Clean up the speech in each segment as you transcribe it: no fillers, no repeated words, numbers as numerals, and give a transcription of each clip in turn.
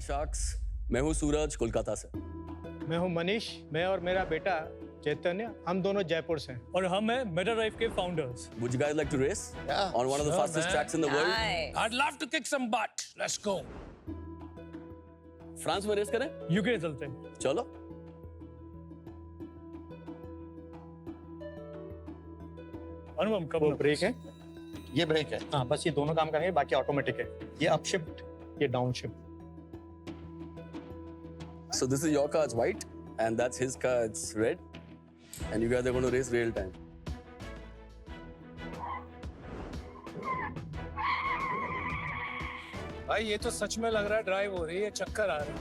Sharks. मैं हूँ सूरज, कोलकाता से। मैं हूँ मनीष। मैं और मेरा बेटा चैतन्य, हम दोनों जयपुर से हैं। और हम हैं मेटाड्राइव के founders. Would you guys like to race? Yeah, On one of the sure, fastest man. tracks in the world? Nice. I'd love to kick some butt. Let's go. France में रेस करें? यूके चलते हैं। चलो। अनुपम कब वो break है। ये break है। हाँ, बस ये दोनों काम करेंगे, बाकी ऑटोमेटिक है। ये अप शिफ्ट, ये down shift. So this is your car, it's white, and that's his car, it's red, and you guys are going to race real time. भाई ये तो सच में लग रहा है ड्राइव हो रही है, चक्कर आ रहा है।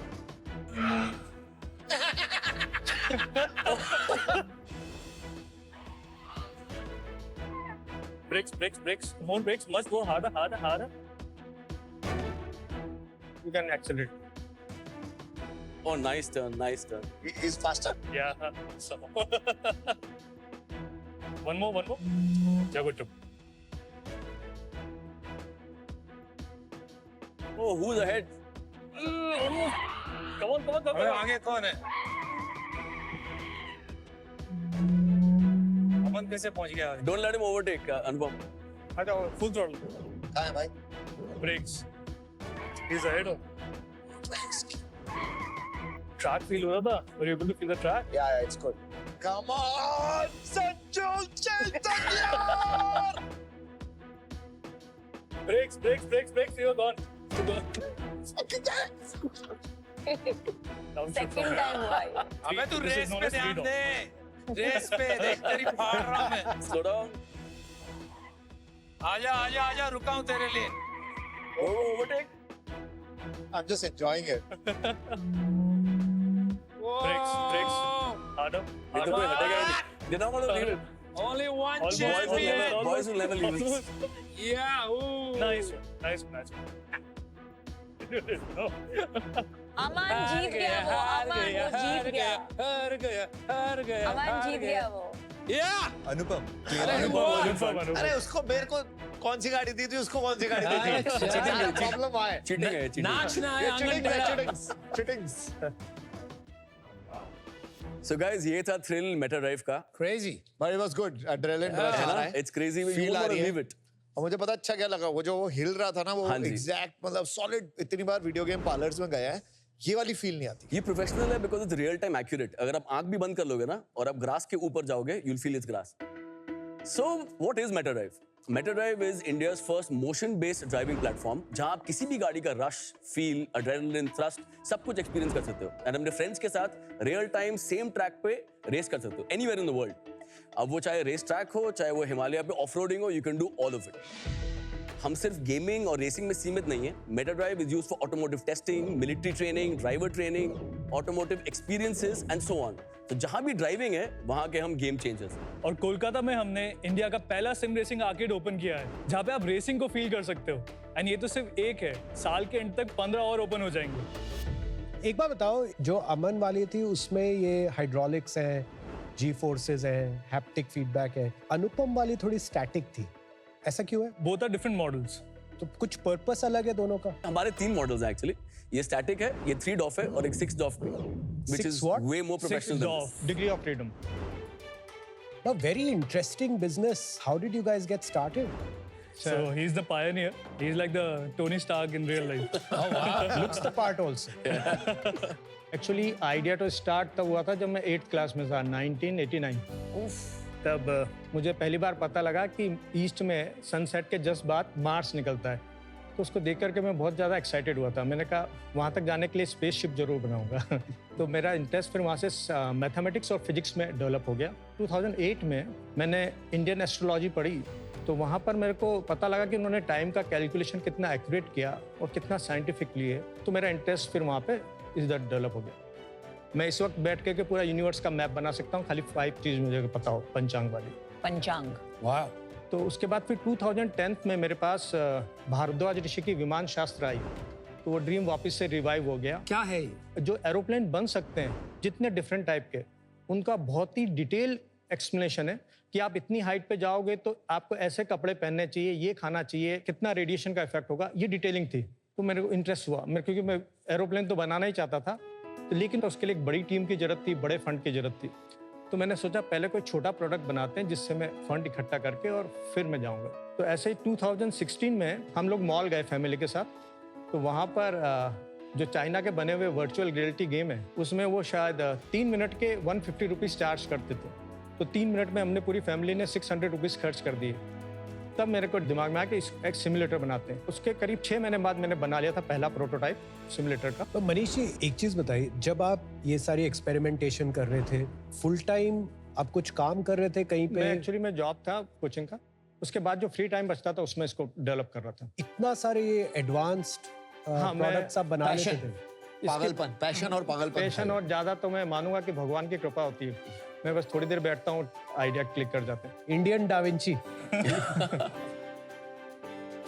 Brakes more brakes must go harder. You can accelerate. Oh, nice turn. He's faster. Yeah. So. One more. Good. Oh, who's ahead? Come on. अबे आगे कौन है? अमन कैसे पहुंच गया? Don't let him overtake, Anupam. आ जाओ, full throttle. कहाँ है भाई? Brakes. He's ahead. Track feel हो रहा था? Were you able to feel the track? Yeah, it's good. Come on, Sanju Chaitanya! Brakes. You're gone. Second time हुआ ये। अबे तू This is रेस known पे as ध्यान speed दे। रेस पे देख तेरी फाड़ रहा हूँ मैं। Slow down. आजा रुका हूँ तेरे लिए। Oh, overtake. I'm just enjoying it. Brakes. Harder. ये तो कोई हटेगा ही नहीं. They're not going to leave it. Only one Almost. champion. Boys will never leave it. Yeah. Ooh. Nice one. No. अमन जीत गया वो। हार गया। अमन जीत गया वो। Yeah. अनुपम Confirm. अरे उसको मेरे को कौन सी गाड़ी दी थी, उसको कौन सी गाड़ी दी थी? प्रॉब्लम आए। Cheating है, cheating. नाचना है आंगन चिटिंग्स So guys, ये था thrill मेटा ड्राइव का. Crazy. But it was good adrenaline Yeah. Rush आ रहा है It's crazy. You Feel won't uh want रही to है. leave it. और मुझे पता अच्छा क्या लगा, वो जो वो हिल रहा था ना, वो हाँ जी. एग्जैक्ट मतलब सॉलिड. इतनी बार वीडियो गेम पार्लर्स में गया है, ये वाली फील नहीं आती. ये प्रोफेशनल है because it's real time accurate. अगर आप आंख भी बंद कर लोगे ना और आप ग्रास के ऊपर जाओगे, you'll feel it's grass. So what is MetaDrive? MetaDrive is India's first motion-based driving platform जहां आप किसी भी गाड़ी का rush, feel, adrenaline, thrust सब कुछ experience कर सकते हो. और अपने friends के साथ real time same track पे race कर सकते हो anywhere in the world. अब वो चाहे रेस ट्रैक हो, चाहे वो हिमालय पे ऑफ-रोडिंग हो, you can do all of it. हम सिर्फ गेमिंग और रेसिंग में सीमित नहीं है. MetaDrive is used for automotive testing, military training, driver training, automotive experiences and so on. तो जहां भी ड्राइविंग है वहां के हम गेम चेंजर्स हैं. और कोलकाता में हमने इंडिया का पहला सिम रेसिंग आर्केड ओपन किया है जहाँ पे आप रेसिंग को फील कर सकते हो. एंड ये तो सिर्फ एक है, साल के एंड तक 15 और ओपन हो जाएंगे. एक बार बताओ, जो अमन वाली थी उसमें ये हाइड्रोलिक्स है, जी फोर्सेस है, हैप्टिक फीडबैक है. अनुपम वाली थोड़ी स्टैटिक थी, ऐसा क्यों है? Both are different models. तो कुछ पर्पस अलग है दोनों का? हमारे 3 मॉडल्स हैं एक्चुअली. ये स्टैटिक है, ये 3 डॉफ है और एक 6 डॉफ पे, which Six is what? way more professional than this. Degree of freedom. A very interesting business. How did you guys get started? So he's the pioneer. He's like the Tony Stark in real life. Oh wow, looks the part also. Actually idea तो start तब हुआ था जब मैं 8th class में था, 1989. तब मुझे पहली बार पता लगा कि ईस्ट में सनसेट के जस्ट बाद मार्स निकलता है. तो उसको देख करके मैं बहुत ज़्यादा एक्साइटेड हुआ था. मैंने कहा वहाँ तक जाने के लिए स्पेसशिप जरूर बनाऊंगा. तो मेरा इंटरेस्ट फिर वहाँ से मैथमेटिक्स और फिजिक्स में डेवलप हो गया. 2008 में मैंने इंडियन एस्ट्रोलॉजी पढ़ी, तो वहाँ पर मेरे को पता लगा कि उन्होंने टाइम का कैलकुलेशन कितना एक्यूरेट किया और कितना साइंटिफिकली है. तो मेरा इंटरेस्ट फिर वहाँ पे इधर डेवलप हो गया. मैं इस वक्त बैठ के पूरा यूनिवर्स का मैप बना सकता हूँ, खाली 5 चीज़ मुझे पता हो, पंचांग वाली. पंचांग. वाह. तो उसके बाद फिर 2010 में मेरे पास भारद्वाज ऋषि की विमान शास्त्र आई, तो वो ड्रीम वापस से रिवाइव हो गया. क्या है जो एरोप्लेन बन सकते हैं जितने डिफरेंट टाइप के, उनका बहुत ही डिटेल एक्सप्लेनेशन है कि आप इतनी हाइट पे जाओगे तो आपको ऐसे कपड़े पहनने चाहिए, ये खाना चाहिए, कितना रेडिएशन का इफेक्ट होगा, ये डिटेलिंग थी. तो मेरे को इंटरेस्ट हुआ मेरे, क्योंकि मैं एरोप्लेन तो बनाना ही चाहता था, तो लेकिन उसके लिए एक बड़ी टीम की जरूरत थी, बड़े फंड की जरूरत थी। तो मैंने सोचा पहले कोई छोटा प्रोडक्ट बनाते हैं जिससे मैं फंड इकट्ठा करके और फिर मैं जाऊंगा। तो ऐसे ही 2016 में हम लोग मॉल गए फैमिली के साथ। तो वहाँ पर जो चाइना के बने हुए वर्चुअल रियलिटी गेम है, उसमें वो शायद 3 मिनट के 150 रुपीज़ चार्ज करते थे। तो 3 मिनट में हमने पूरी फैमिली ने 600 रुपीज़ खर्च कर दिए। तब मेरे को दिमाग में आया कि एक सिमुलेटर बनाते हैं। उसके करीब 6 महीने बाद मैंने बना लिया था पहला प्रोटोटाइप सिमुलेटर का। तो मनीष जी एक चीज बताइए, जब आप ये सारी एक्सपेरिमेंटेशन कर रहे थे, फुल टाइम आप कुछ काम कर रहे थे कहीं पे? एक्चुअली मैं जॉब था कोचिंग का, उसके बाद जो फ्री टाइम बचता था उसमें इसको डेवलप कर रहा था। इतना सारे ये एडवांस्ड हाँ, मैं- प्रोडक्ट्स आप बना लेते Passion. थे? पागलपन, पैशन और पागलपन पैशन और ज्यादा तो मैं मानूंगा कि भगवान की कृपा होती है। मैं बस थोड़ी देर बैठता हूँ, आइडिया क्लिक कर जाते हैं। Indian da Vinci.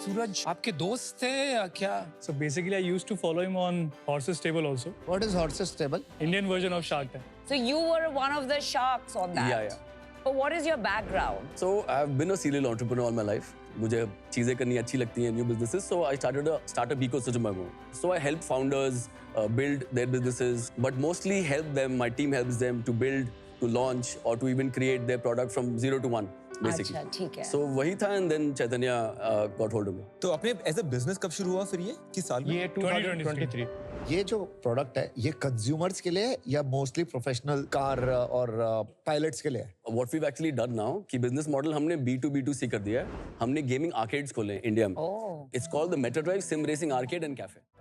सूरज आपके दोस्त थे या क्या? So basically, I used to follow him on Horses Stable also, What is Horses Stable? Indian version of Shark Tank. So you were one of the sharks on that. Yeah, yeah. But what is your background? So I've been a serial entrepreneur all my life. मुझे चीजें करनी अच्छी लगती हैं, new businesses. So I started a startup ecosystem. So I help founders build their businesses, but mostly help them. My team helps them to build, to launch, or to even create their product from 0 to 1, basically. अच्छा, ठीक है। So वही था, and then Chaitanya got hold of me. तो अपने as a business कब शुरू हुआ फिर ये किस साल में? ये 2023। ये जो प्रोडक्ट है ये कंज्यूमर्स के लिए है या मोस्टली प्रोफेशनल कार और पायलट्स के लिए है? What we've actually done now कि बिजनेस मॉडल हमने B2B2C कर दिया है। हमने गेमिंग आर्केड्स खोले हैं इंडिया में। Oh. It's called the Metadrive Sim Racing Arcade and Cafe.